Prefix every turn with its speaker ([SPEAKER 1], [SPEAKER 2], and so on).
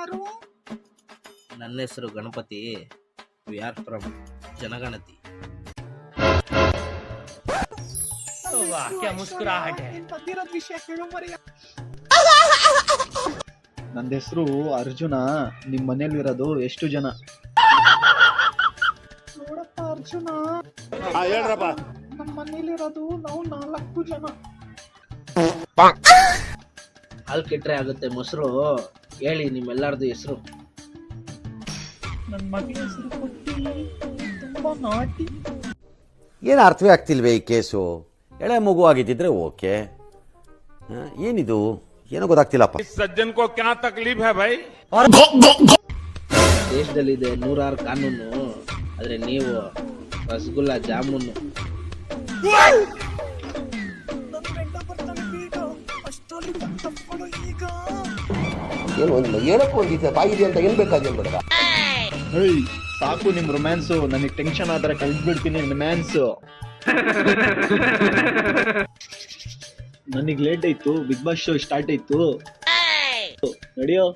[SPEAKER 1] ಯಾರು?
[SPEAKER 2] ನನ್ನ ಹೆಸರು ಗಣಪತಿ. ವಿ ಆರ್ ಫ್ರಮ್ ಜನಗಣತಿ.
[SPEAKER 1] ಬಂದಿರೋದ್ ವಿಷಯ ಹೇಳು ಮರೆಯ.
[SPEAKER 3] ನನ್ನ ಹೆಸರು ಅರ್ಜುನ. ನಿಮ್ ಮನೇಲಿರೋದು ಎಷ್ಟು ಜನ?
[SPEAKER 1] ನೋಡಪ್ಪ ಅರ್ಜುನ,
[SPEAKER 4] ಹೇಳ್ರಪ್ಪ.
[SPEAKER 1] ನಮ್ಮ ಮನೇಲಿರೋದು ನಾವು 4 ಜನ.
[SPEAKER 2] ಹಾಲು ಕೆಟ್ರೆ ಆಗುತ್ತೆ ಮೊಸರು. ಹೇಳಿ ನಿಮ್ಮೆಲ್ಲಾರ್ದು ಹೆಸರು.
[SPEAKER 1] ನನ್ನ ಮಗನ ಹೆಸರು ಕೊಟ್ಟಿ. ತುಂಬಾ ನಾಟಿ.
[SPEAKER 4] ಏನು ಅರ್ಥವೇ ಆಗ್ತಿಲ್ವೇ ಈ ಕೇಸು? ಎಳೆ ಮಗು ಆಗಿದ್ದಿದ್ರೆ ಓಕೆ, ಏನಿದು ಏನೋ ಗೊತ್ತಾಗ್ತಿಲ್ಲಪ್ಪ.
[SPEAKER 5] ಸಜ್ಜನ್ ಕೋ ಕ್ಯಾ ತಕ್ಲೀಫ್ ಹೈ ಭಾಯ್?
[SPEAKER 2] ದೇಶದಲ್ಲಿದೆ 106 ಕಾನೂನು, ಆದ್ರೆ ನೀವು ರಸಗುಲ್ಲಾ ಜಾಮೂನು.
[SPEAKER 1] ನನ್ನ ಗಂಡ ಬರ್ತಾನೆ ಬೇಗ, ಅಷ್ಟರಲ್ಲಿ ತಪ್ಪಳು ಈಗ.
[SPEAKER 6] ಏನು ಒಂದು ಏನಕ್ಕೂ ಒಂದಿದೆ ಬಾಯಿದೆ ಅಂತ ಏನ್ ಬೇಕಾದೇನು ಬೇಡ.
[SPEAKER 3] ಹೇಯ್, ಸಾಕು ನಿಮ್ ರೊಮ್ಯಾನ್ಸು. ನನಗೆ ಟೆನ್ಷನ್ ಆದ್ರೆ ಕಳ್ದ್ಬಿಡ್ತೀನಿ ರೊಮ್ಯಾನ್ಸು. ನನಗ್ ಲೇಟ್ ಆಯ್ತು, ಬಿಗ್ ಬಾಸ್ ಶೋ ಸ್ಟಾರ್ಟ್ ಆಯ್ತು. ನಡೆಯೋ.